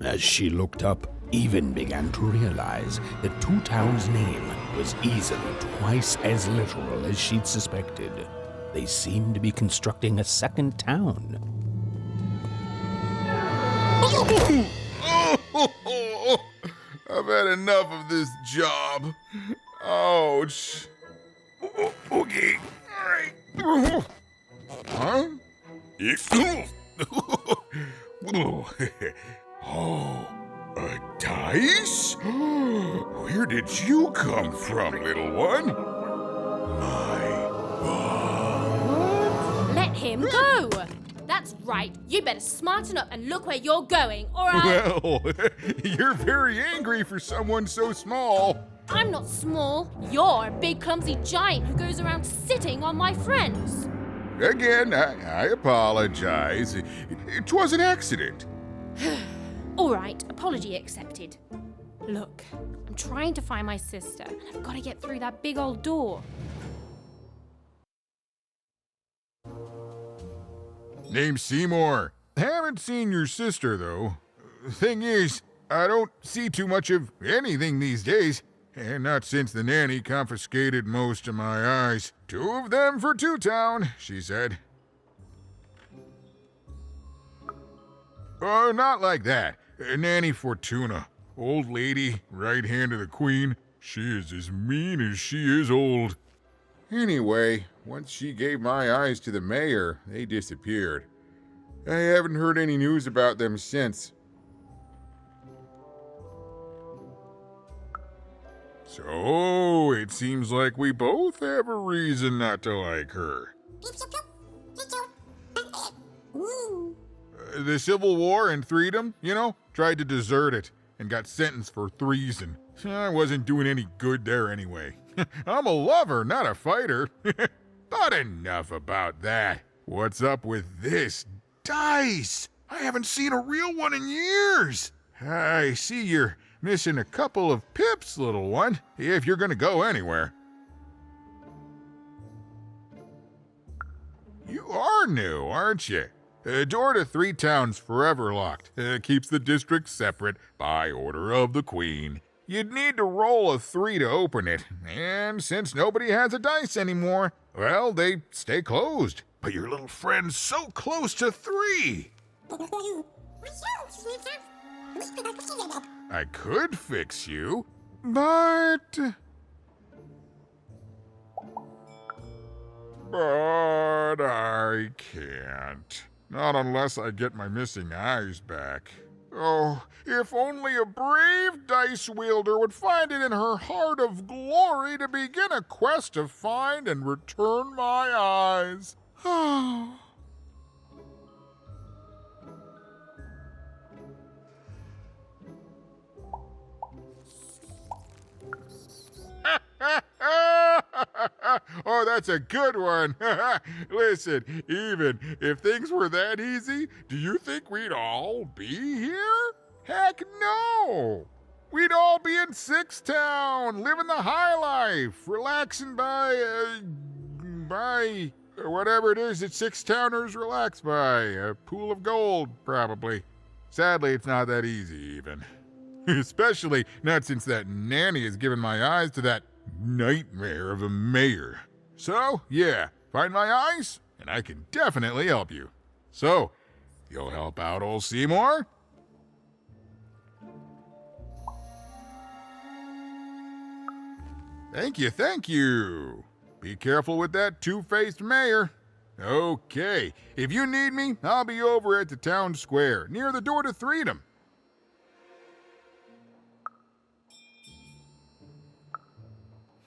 As she looked up, Even began to realize that Two Town's name was easily twice as literal as she'd suspected. They seemed to be constructing a second town. I've had enough of this job. Ouch. Okay. All right. Huh? Oh, a dice? Where did you come from, little one? My God. Let him go! That's right. You better smarten up and look where you're going, or Well, you're very angry for someone so small. I'm not small. You're a big, clumsy giant who goes around sitting on my friends. Again, I apologize. It was an accident. All right, apology accepted. Look, I'm trying to find my sister, and I've got to get through that big old door. Name's Seymour. Haven't seen your sister, though. Thing is, I don't see too much of anything these days, and not since the nanny confiscated most of my eyes. 2 of them for Two Town, she said. Oh, not like that. Nanny Fortuna. Old lady, right hand of the queen. She is as mean as she is old. Anyway, once she gave my eyes to the mayor, they disappeared. I haven't heard any news about them since. So, it seems like we both have a reason not to like her. The Civil War and Freedom, tried to desert it and got sentenced for treason. I wasn't doing any good there anyway. I'm a lover, not a fighter. But enough about that. What's up with this dice? I haven't seen a real one in years. I see you're missing a couple of pips, little one, if you're gonna go anywhere. You are new, aren't you? Door to Three Town's forever locked. Keeps the district separate by order of the Queen. You'd need to roll a 3 to open it, and since nobody has a dice anymore, well, they stay closed. But your little friend's so close to 3. I could fix you, but I can't. Not unless I get my missing eyes back. Oh, if only a brave dice wielder would find it in her heart of glory to begin a quest to find and return my eyes. Oh, that's a good one. Listen, even if things were that easy, do you think we'd all be here? Heck no! We'd all be in Six Town, living the high life, relaxing by whatever it is that Six Towners relax by. A pool of gold, probably. Sadly, it's not that easy, even. Especially not since that nanny has given my eyes to that nightmare of a mayor. So, yeah, find my eyes, and I can definitely help you. So, you'll help out old Seymour? Thank you. Be careful with that two-faced mayor. Okay, if you need me, I'll be over at the town square, near the door to Freedom.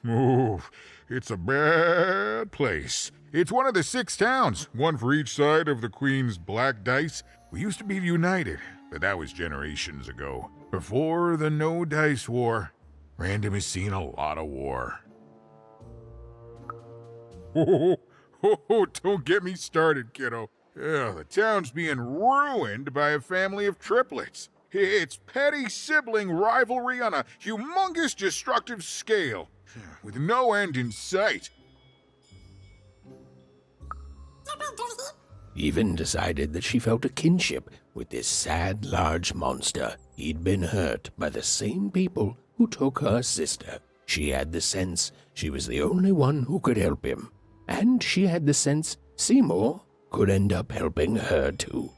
Oh, it's a bad place. It's one of the 6 towns, one for each side of the Queen's black dice. We used to be united, but that was generations ago. Before the No Dice War, Random has seen a lot of war. Oh, don't get me started, kiddo. The town's being ruined by a family of triplets. It's petty sibling rivalry on a humongous destructive scale, with no end in sight. Even decided that she felt a kinship with this sad large monster. He'd been hurt by the same people who took her sister. She had the sense she was the only one who could help him, and she had the sense Seymour could end up helping her too.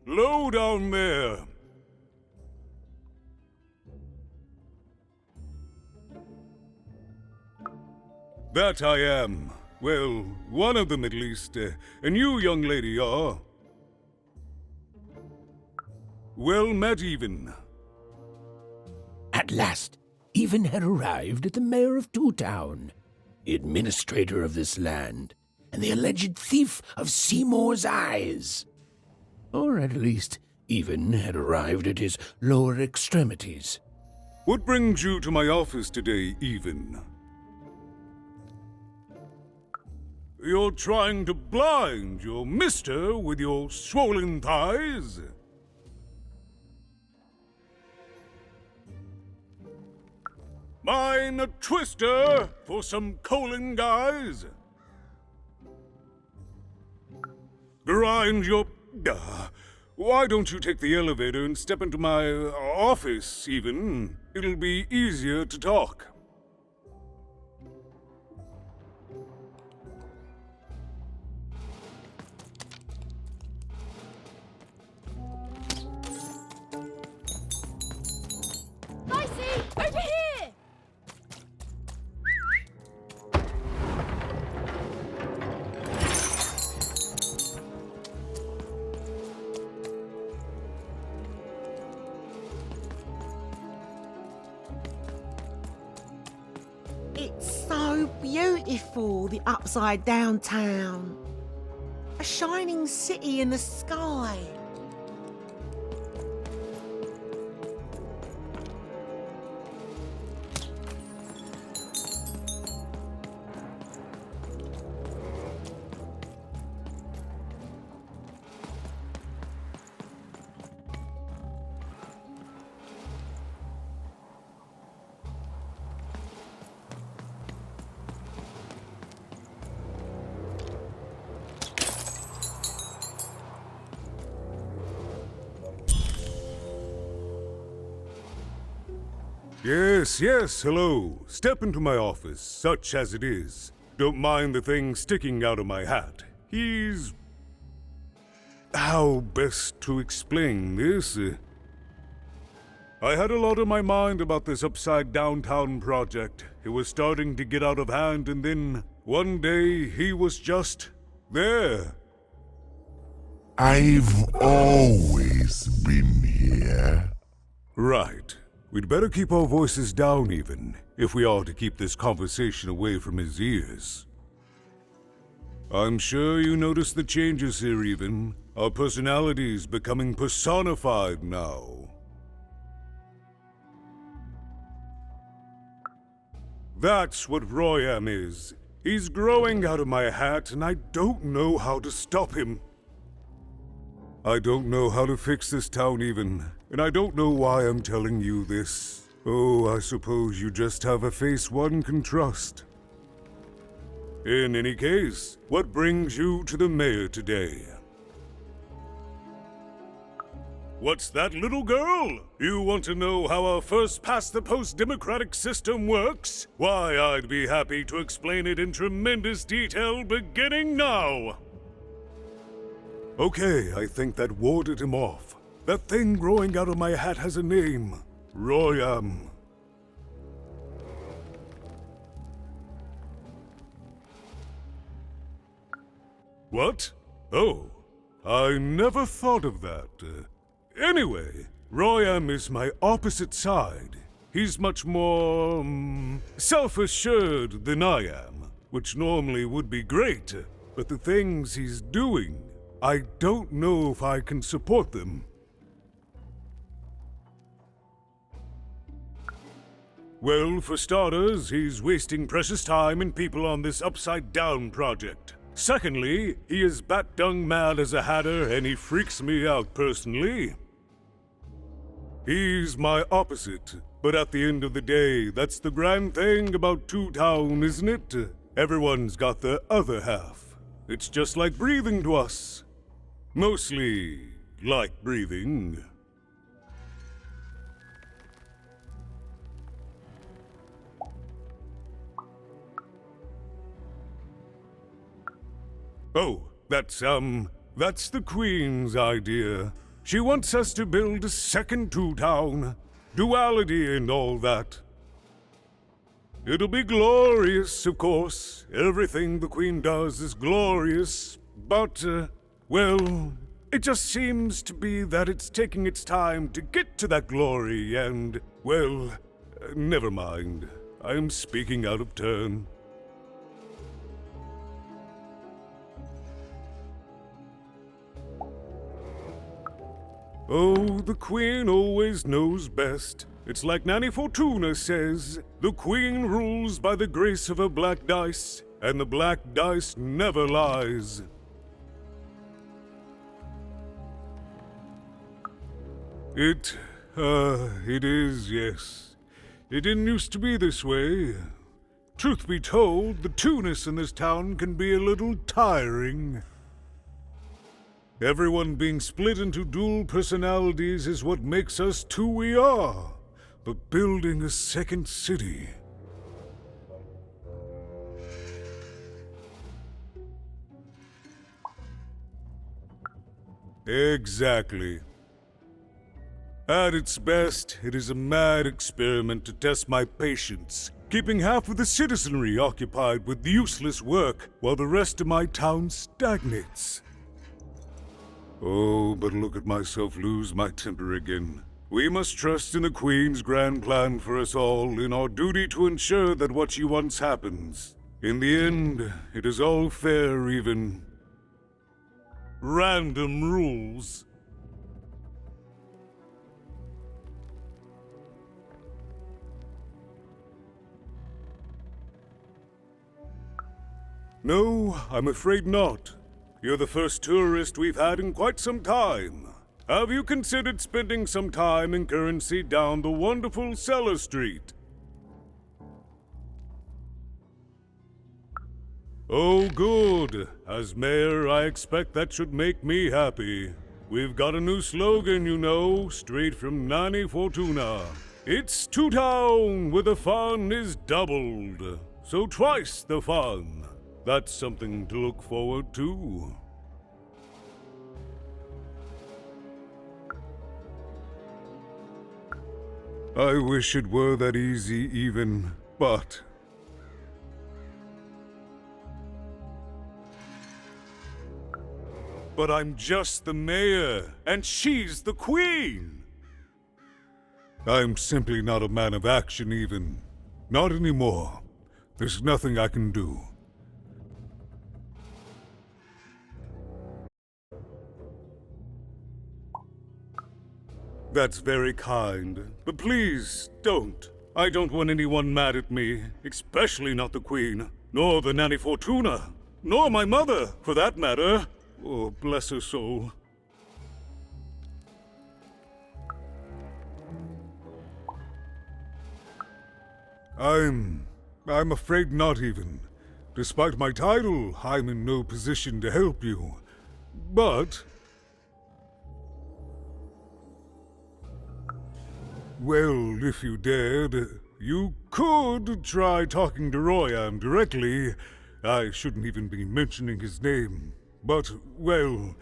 Low down there. That I am. Well, one of them at least. And you, young lady, are... well met, Even. At last, Even had arrived at the mayor of Two Town, the administrator of this land, and the alleged thief of Seymour's eyes. Or at least, Even had arrived at his lower extremities. What brings you to my office today, Even? You're trying to blind your mister with your swollen thighs? Mine a twister for some colon guys? Grind your... why don't you take the elevator and step into my office, Even? It'll be easier to talk. Dicey, over here! It's so beautiful, the upside down town. A shining city in the sky. Yes, hello. Step into my office, such as it is. Don't mind the thing sticking out of my hat. He's... how best to explain this? I had a lot on my mind about this Upside Downtown project. It was starting to get out of hand, and then one day he was just there. I've always been here. Right. We'd better keep our voices down even, if we are to keep this conversation away from his ears. I'm sure you noticed the changes here even. Our personalities becoming personified now. That's what Royam is. He's growing out of my hat, and I don't know how to stop him. I don't know how to fix this town even, and I don't know why I'm telling you this. Oh, I suppose you just have a face one can trust. In any case, what brings you to the mayor today? What's that, little girl? You want to know how our first-past-the-post democratic system works? Why, I'd be happy to explain it in tremendous detail beginning now. Okay, I think that warded him off. That thing growing out of my hat has a name. Royam. What? Oh, I never thought of that. Anyway, Royam is my opposite side. He's much more, self-assured than I am, which normally would be great, but the things he's doing, I don't know if I can support them. Well, for starters, he's wasting precious time and people on this upside-down project. Secondly, he is bat-dung mad as a hatter, and he freaks me out personally. He's my opposite, but at the end of the day, that's the grand thing about Two Town, isn't it? Everyone's got the other half. It's just like breathing to us. Mostly like breathing. Oh, that's the Queen's idea. She wants us to build a second Two Town. Duality and all that. It'll be glorious, of course. Everything the Queen does is glorious. But, well, it just seems to be that it's taking its time to get to that glory and, well, never mind. I'm speaking out of turn. Oh, the Queen always knows best. It's like Nanny Fortuna says, the Queen rules by the grace of her black dice, and the black dice never lies. It is, yes. It didn't used to be this way. Truth be told, the two-ness in this town can be a little tiring. Everyone being split into dual personalities is what makes us who we are. But building a second city... Exactly. At its best, it is a mad experiment to test my patience, keeping half of the citizenry occupied with useless work while the rest of my town stagnates. Oh, but look at myself lose my temper again. We must trust in the Queen's grand plan for us all, in our duty to ensure that what she wants happens. In the end, it is all fair, even. Random rules. No, I'm afraid not. You're the first tourist we've had in quite some time. Have you considered spending some time in currency down the wonderful Cellar Street? Oh, good. As mayor, I expect that should make me happy. We've got a new slogan, you know, straight from Nanny Fortuna. It's Two Town, where the fun is doubled. So twice the fun. That's something to look forward to. I wish it were that easy even, but... But I'm just the mayor, and she's the queen! I'm simply not a man of action even. Not anymore. There's nothing I can do. That's very kind, but please, don't. I don't want anyone mad at me, especially not the Queen, nor the Nanny Fortuna, nor my mother, for that matter. Oh, bless her soul. I'm afraid not even. Despite my title, I'm in no position to help you. But... well, if you dared, you could try talking to Royan directly. I shouldn't even be mentioning his name. But, well,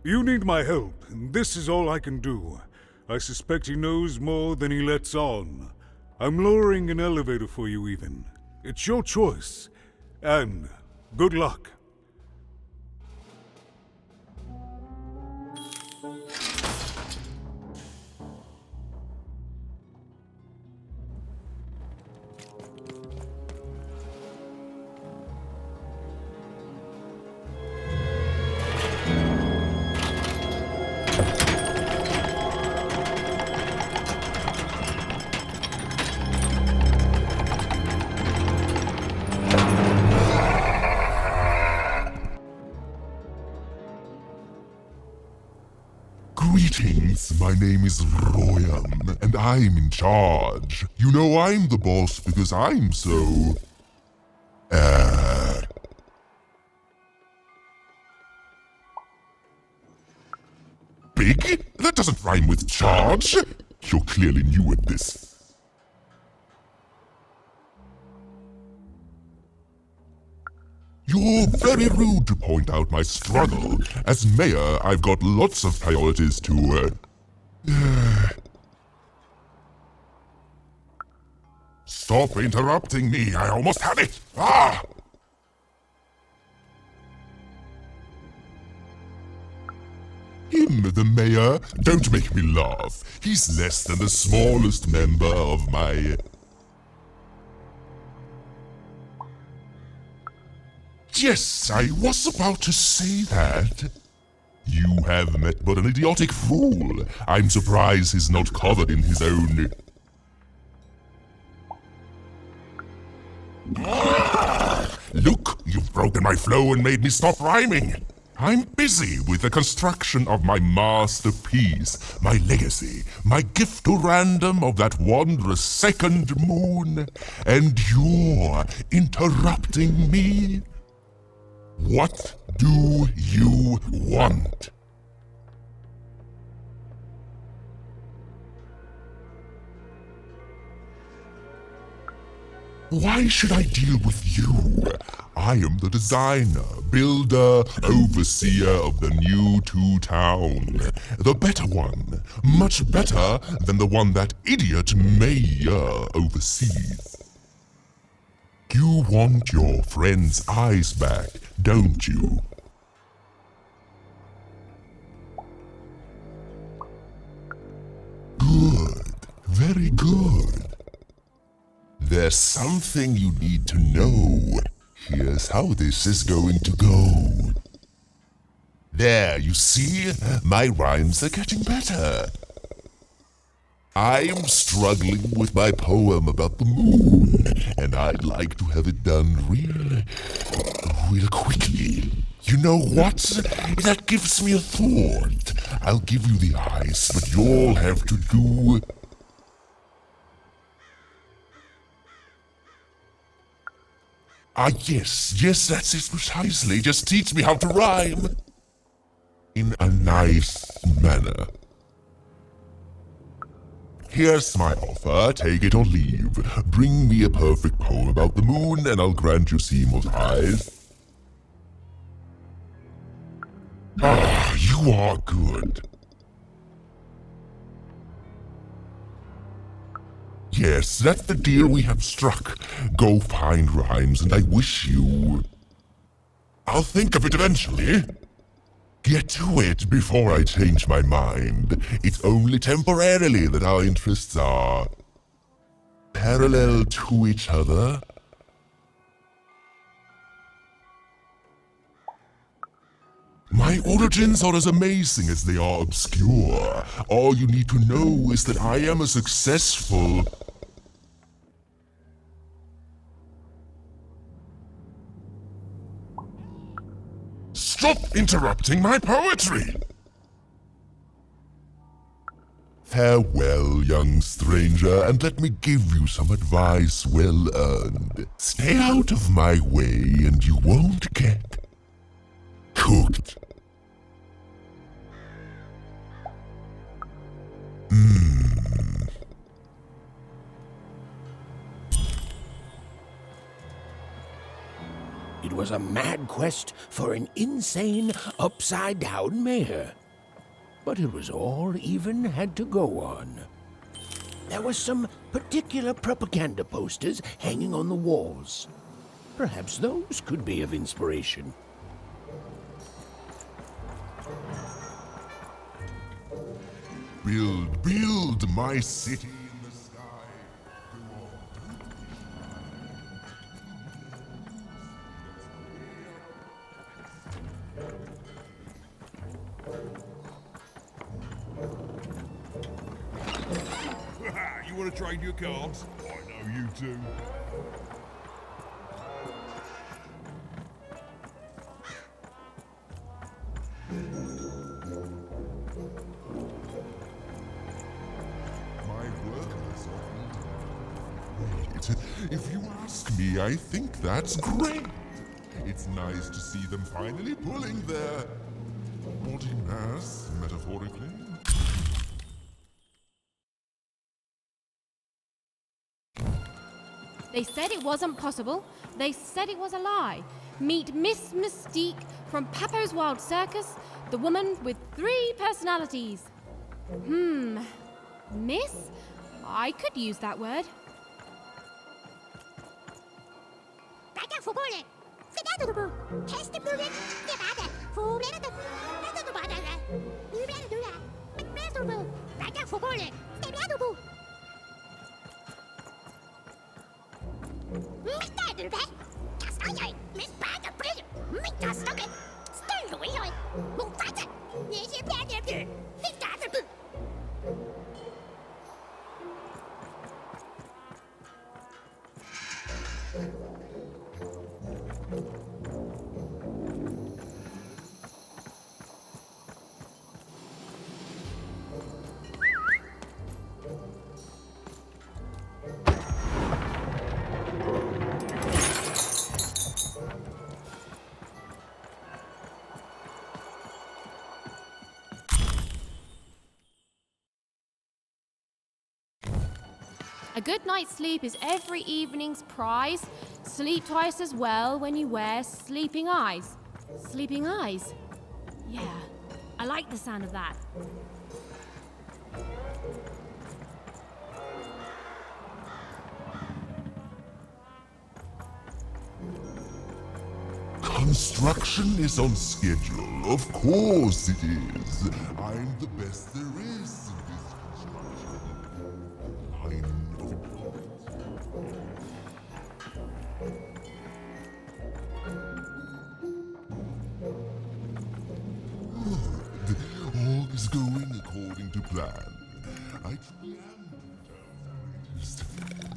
you need my help, and this is all I can do. I suspect he knows more than he lets on. I'm lowering an elevator for you even. It's your choice. And good luck. Greetings, my name is Royan, and I'm in charge. You know I'm the boss because I'm so... big? That doesn't rhyme with charge. You're clearly new at this. You're very rude to point out my struggle. As mayor, I've got lots of priorities to, Stop interrupting me, I almost had it! Ah! Him, the mayor? Don't make me laugh. He's less than the smallest member of my... Yes, I was about to say that. You have met but an idiotic fool. I'm surprised he's not covered in his own... Look, you've broken my flow and made me stop rhyming. I'm busy with the construction of my masterpiece, my legacy, my gift to random of that wondrous second moon, and you're interrupting me? What do you want? Why should I deal with you? I am the designer, builder, overseer of the new Two-Town. The better one. Much better than the one that idiot mayor oversees. You want your friend's eyes back, don't you? Good. Very good. There's something you need to know. Here's how this is going to go. There, you see? My rhymes are getting better. I'm struggling with my poem about the moon, and I'd like to have it done real quickly. You know what? That gives me a thought. I'll give you the eyes, but you'll have to do... yes, that's it precisely. Just teach me how to rhyme. In a nice manner. Here's my offer, take it or leave. Bring me a perfect poem about the moon, and I'll grant you Seymour's eyes. Ah, you are good. Yes, that's the deal we have struck. Go find rhymes, and I wish you... I'll think of it eventually. Get to it before I change my mind. It's only temporarily that our interests are... parallel to each other. My origins are as amazing as they are obscure. All you need to know is that I am a successful... Stop interrupting my poetry! Farewell, young stranger, and let me give you some advice well earned. Stay out of my way and you won't get... cooked. It was a mad quest for an insane, upside-down mayor. But it was all Even had to go on. There were some particular propaganda posters hanging on the walls. Perhaps those could be of inspiration. Build my city in the sky. You want to trade your cards? I know you do. My workers are great. If you ask me, I think that's great. It's nice to see them finally pulling their body mass, metaphorically. They said it wasn't possible. They said it was a lie. Meet Miss Mystique from Papo's Wild Circus, the woman with 3 personalities. Miss? I could use that word. A good night's sleep is every evening's prize. Sleep twice as well when you wear sleeping eyes. Sleeping eyes? Yeah, I like the sound of that. Construction is on schedule. Of course it is. I'm the best there is in this construction line of employment. Good. All is going according to plan. I truly am the greatest male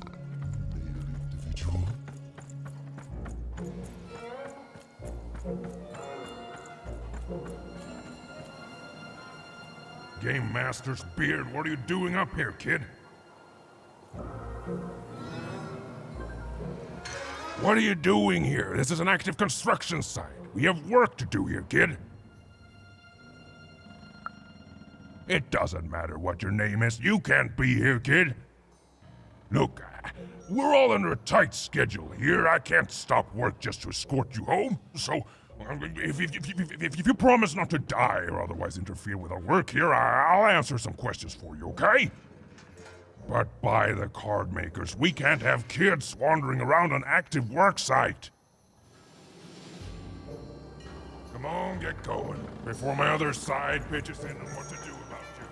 individual. Game Master's beard, what are you doing up here, kid? What are you doing here? This is an active construction site. We have work to do here, kid. It doesn't matter what your name is. You can't be here, kid. Look, we're all under a tight schedule here. I can't stop work just to escort you home. So, if you promise not to die or otherwise interfere with our work here, I'll answer some questions for you, okay? But by the card makers, we can't have kids wandering around an active worksite. Come on, get going, before my other side pitches in on what to do about you.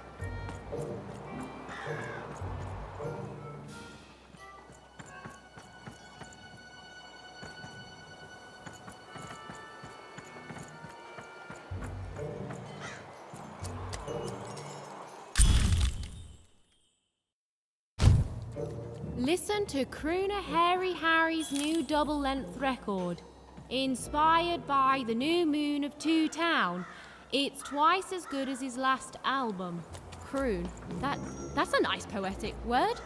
Listen to Crooner Hairy Harry's new double-length record. Inspired by the new moon of Two Town, it's twice as good as his last album. Croon. That's a nice poetic word.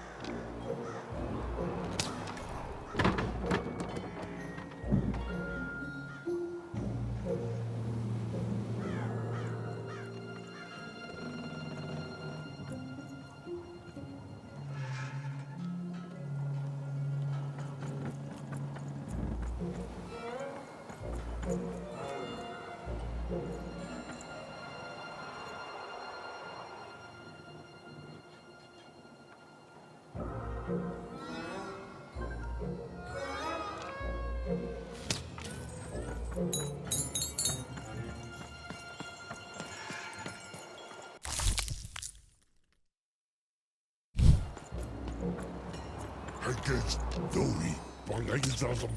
Herkes Zoe bangayızalım.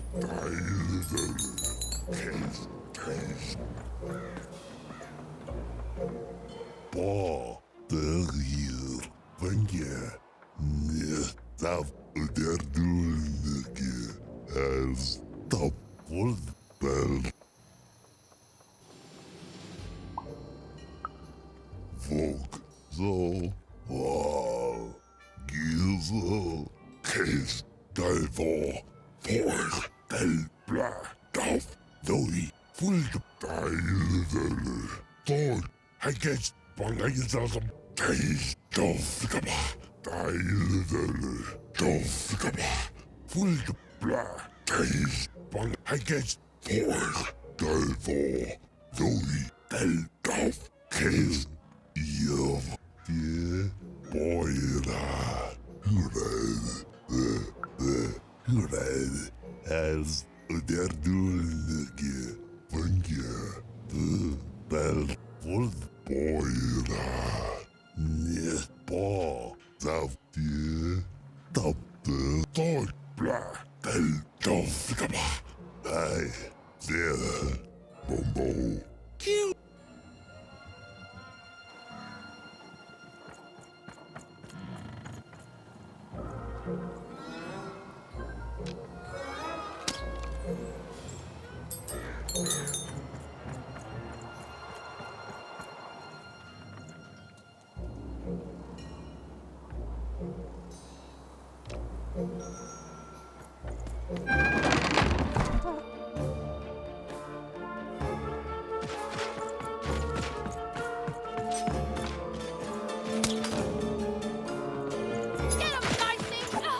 Kes. Ba dağır. Benge. Ne tav öderdüğündeki. Az tap bel. Vog. Zo. Wow. Gizel. Kes. Delvo. For. Del. Bla. Daf. Zoe. Full deiledele. Thor. Herkes bangayızalım. Kes. Dof. Kaba. Deiledele. Dof. Kaba. Full bla. Kes. Bang. Herkes. For. Delvo. Zoe. Del. Daf. Kes. Yav. Die. Boyra. Hurray. As öderdüğündeki. Benge. Del. Full boyra. Ne. Ba. Zav. Die. Taptı. Thor. Bla. Del. Dof. Kaba. Ay. Der. Bombo. Kill. Get up, Nicely!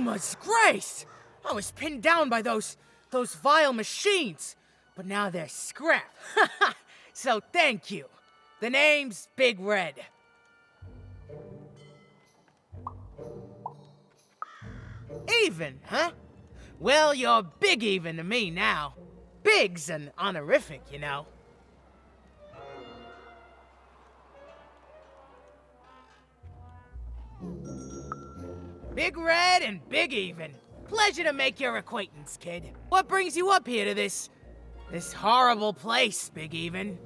Alma's grace! I was pinned down by those vile machines, but now they're scrap. So thank you. The name's Big Red. Even, huh? Well, you're big even to me now. Big's an honorific, you know. Big Red and Big Even. Pleasure to make your acquaintance, kid. What brings you up here to this horrible place, Big Even?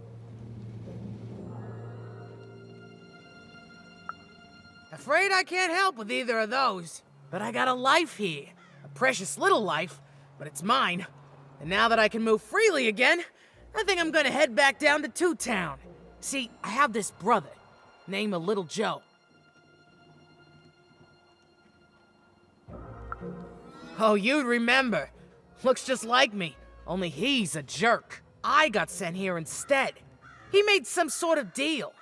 Afraid I can't help with either of those. But I got a life here. A precious little life, but it's mine. And now that I can move freely again, I think I'm gonna head back down to Two Town. See, I have this brother, named Little Joe. Oh, you'd remember. Looks just like me, only he's a jerk. I got sent here instead. He made some sort of deal.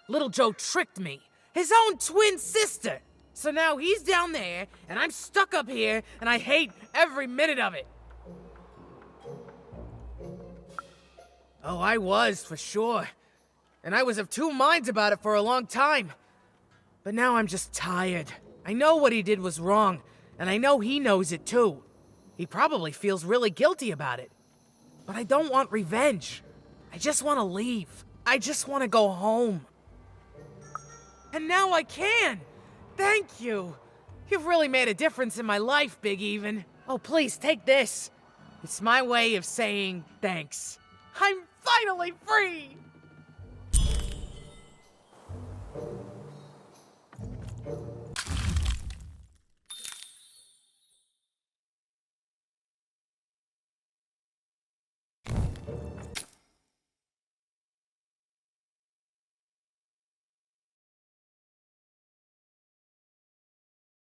Little Joe tricked me, his own twin sister. So now he's down there, and I'm stuck up here, and I hate every minute of it. Oh, I was, for sure. And I was of two minds about it for a long time. But now I'm just tired. I know what he did was wrong, and I know he knows it too. He probably feels really guilty about it. But I don't want revenge. I just want to leave. I just want to go home. And now I can! Thank you! You've really made a difference in my life, Big Even. Oh, please, take this. It's my way of saying thanks. I'm finally free!